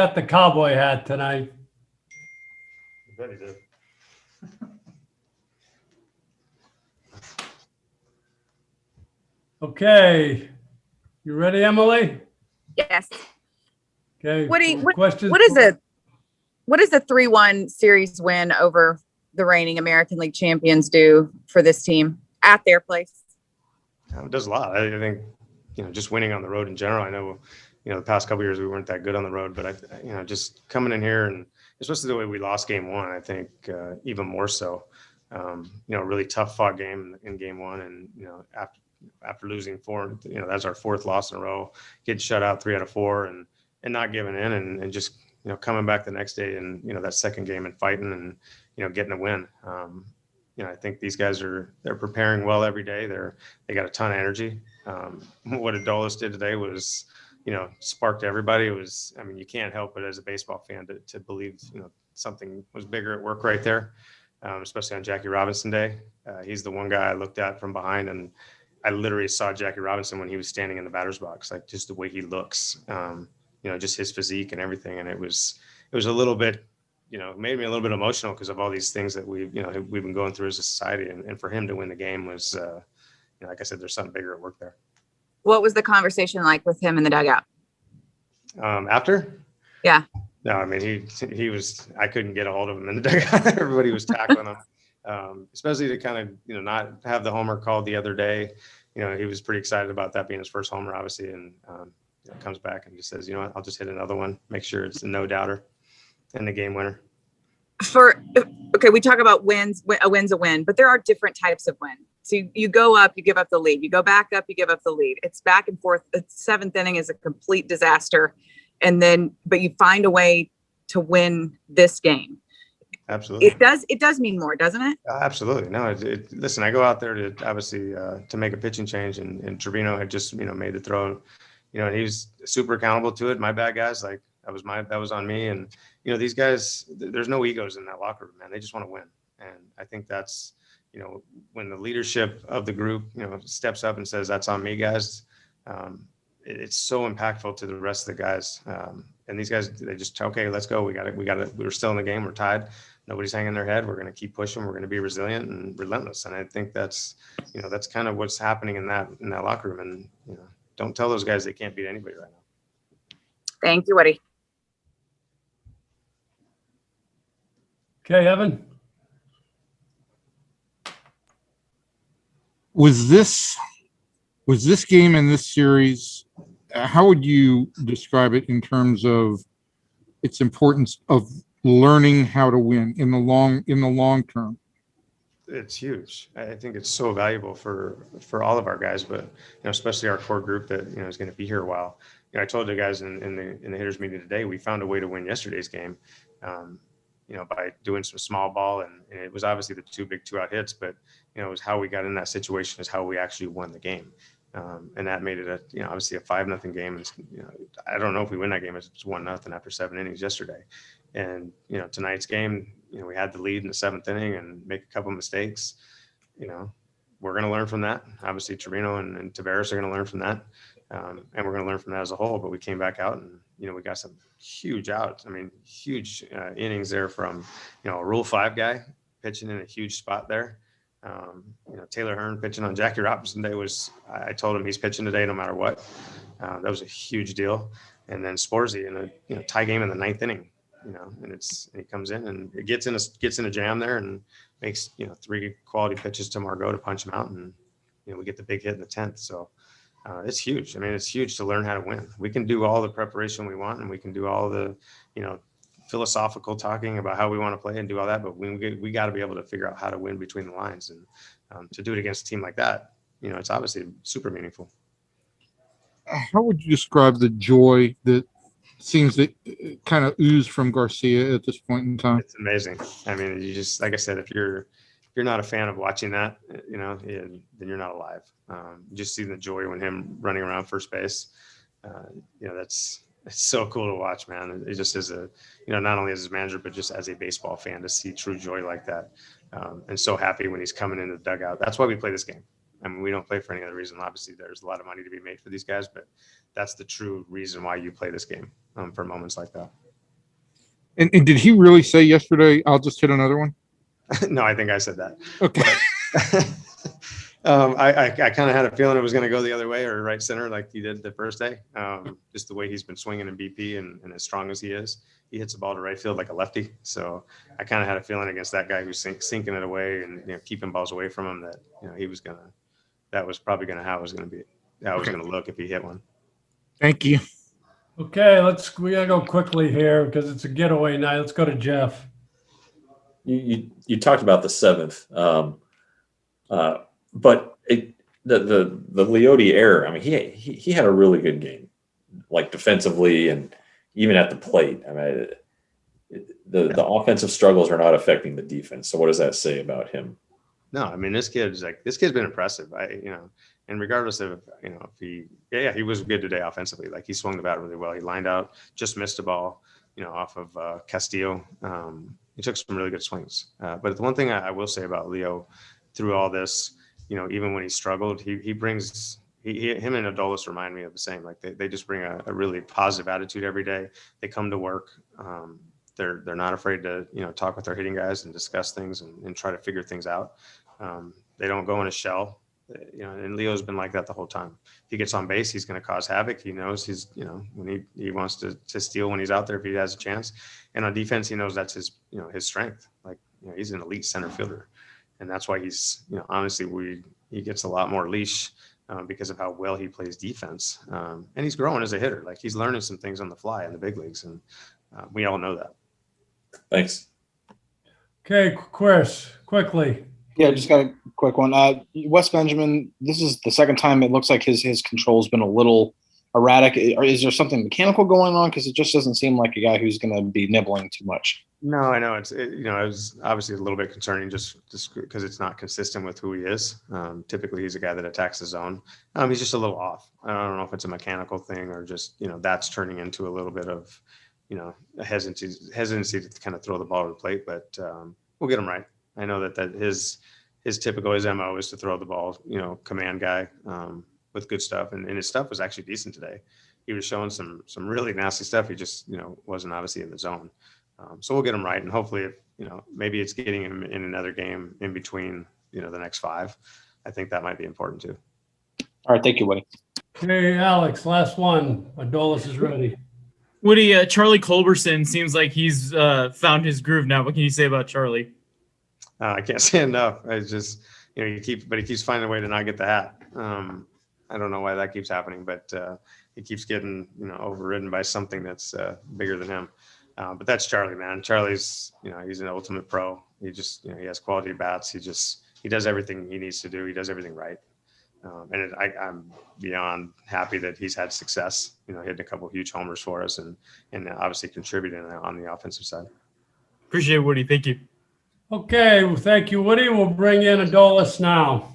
got the cowboy hat tonight. I bet he did. Okay. You ready, Emily? Yes. Okay. What questions? is the 3-1 series win over the reigning American League champions do for this team at their place? It does a lot. I think, just winning on the road in general. I know, the past couple of years we weren't that good on the road, but just coming in here, and especially the way we lost game one, I think even more so. A really tough fought game in game one, and after losing four, that's our fourth loss in a row, getting shut out 3 out of 4, and not giving in, and just coming back the next day, and that second game and fighting, and getting a win. I think these guys they're preparing well every day. They got a ton of energy. What Adolis did today was, sparked everybody. It was, you can't help but as a baseball fan to believe, something was bigger at work right there, especially on Jackie Robinson Day. He's the one guy I looked at from behind, and I literally saw Jackie Robinson when he was standing in the batter's box, like just the way he looks, just his physique and everything. And it was a little bit, made me a little bit emotional because of all these things that we've been going through as a society. And for him to win the game was, like I said, there's something bigger at work there. What was the conversation like with him in the dugout? After? Yeah. No, he was, I couldn't get a hold of him in the dugout. Everybody was tackling him, especially to kind of, not have the homer called the other day. He was pretty excited about that being his first homer, obviously. And comes back and just says, I'll just hit another one, make sure it's a no doubter and the game winner. Okay, we talk about wins. A win's a win, but there are different types of win. So you go up, you give up the lead. You go back up, you give up the lead. It's back and forth. The 7th inning is a complete disaster, but you find a way to win this game. Absolutely, it does mean more, doesn't it? Absolutely. No, listen, I go out there to obviously to make a pitching change, and Trevino had just made the throw, and he was super accountable to it. My bad, guys. Like that was on me. And these guys, there's no egos in that locker room, man. They just want to win. And I think that's, when the leadership of the group, steps up and says, that's on me, guys. It's so impactful to the rest of the guys. And these guys, they just, okay, let's go. We got it. We're still in the game. We're tied. Nobody's hanging their head. We're going to keep pushing. We're going to be resilient and relentless. And I think that's, that's kind of what's happening in that locker room. And, don't tell those guys they can't beat anybody right now. Thank you, Woody. Okay, Evan. Was this game in this series, how would you describe it in terms of its importance of learning how to win in the long term? It's huge. I think it's so valuable for all of our guys, but especially our core group that is going to be here a while. I told the guys in the hitters meeting today, we found a way to win yesterday's game, by doing some small ball, and it was obviously the 2 big 2-out hits, but it was how we got in that situation is how we actually won the game, and that made it obviously a 5-0 game. And I don't know if we win that game. It's 1-0 after 7 innings yesterday, and tonight's game, we had the lead in the 7th inning and make a couple mistakes. We're going to learn from that. Obviously, Trevino and Tavares are going to learn from that, and we're going to learn from that as a whole. But we came back out and we got some huge outs. Huge innings there from a Rule 5 guy pitching in a huge spot there. Taylor Hearn pitching on Jackie Robinson Day I told him he's pitching today no matter what. That was a huge deal. And then Sporzy in a tie game in the 9th inning. And he comes in and it gets in a jam there and makes 3 quality pitches to Margot to punch him out, and we get the big hit in the 10th. So it's huge. It's huge to learn how to win. We can do all the preparation we want, and we can do all the philosophical talking about how we want to play and do all that, but we got to be able to figure out how to win between the lines, and to do it against a team like that, it's obviously super meaningful. How would you describe the joy that seems to kind of ooze from Garcia at this point in time? It's amazing. You just, like I said, if you're not a fan of watching that, then you're not alive. Just seeing the joy when him running around first base, it's so cool to watch, man. It just is not only as his manager, but just as a baseball fan to see true joy like that. And so happy when he's coming into the dugout. That's why we play this game. We don't play for any other reason. Obviously, there's a lot of money to be made for these guys, but that's the true reason why you play this game, for moments like that. And did he really say yesterday, I'll just hit another one? No, I think I said that. Okay. I kind of had a feeling it was going to go the other way or right center like he did the first day. Just the way he's been swinging in BP and as strong as he is, he hits the ball to right field like a lefty. So I kind of had a feeling against that guy who's sinking it away and keeping balls away from him that he was that was probably how it was going to be. How it was going to look if he hit one. Thank you. Okay, we gotta go quickly here because it's a getaway night. Let's go to Jeff. You talked about the seventh, but the Leote error. I mean, he had a really good game, like defensively and even at the plate. I mean, the offensive struggles are not affecting the defense. So what does that say about him? No, I mean this kid's been impressive. And regardless of if he was good today offensively. Like he swung the bat really well. He lined out, just missed a ball, off of Castillo. He took some really good swings. But the one thing I will say about Leo through all this, even when he struggled, he brings him and Adolis remind me of the same. Like they just bring a really positive attitude every day. They come to work. They're not afraid to talk with their hitting guys and discuss things and try to figure things out. They don't go in a shell. And Leo's been like that the whole time. If he gets on base, he's going to cause havoc. He knows he's, when he wants to steal when he's out there if he has a chance. And on defense, he knows that's his, his strength. Like, he's an elite center fielder, and that's why he's, honestly, he gets a lot more leash because of how well he plays defense. And he's growing as a hitter. Like he's learning some things on the fly in the big leagues, and we all know that. Thanks. Okay, Chris, quickly. Yeah, just got a quick one. Wes Benjamin, this is the second time it looks like his control's been a little erratic. Is there something mechanical going on? Because it just doesn't seem like a guy who's going to be nibbling too much. No, I know it was obviously a little bit concerning just because it's not consistent with who he is. Typically, he's a guy that attacks the zone. He's just a little off. I don't know if it's a mechanical thing or just that's turning into a little bit of a hesitancy to kind of throw the ball to the plate. But we'll get him right. I know that his typical MO is to throw the ball, command guy with good stuff, and his stuff was actually decent today. He was showing some really nasty stuff. He just wasn't obviously in the zone. So we'll get him right, and hopefully, maybe it's getting him in another game in between, the next 5. I think that might be important too. All right, thank you, Woody. Okay, Alex, last one. Adolis is ready. Woody, Charlie Culberson seems like he's found his groove now. What can you say about Charlie? I can't say enough. I just, he keeps finding a way to not get the hat. I don't know why that keeps happening, but he keeps getting, overridden by something that's bigger than him. But that's Charlie, man. Charlie's, he's an ultimate pro. He just, he has quality bats. He does everything he needs to do. He does everything right. And I'm beyond happy that he's had success, hitting a couple of huge homers for us and obviously contributing on the offensive side. Appreciate it, Woody. Thank you. Okay, well, thank you, Woody. We'll bring in Adolis now.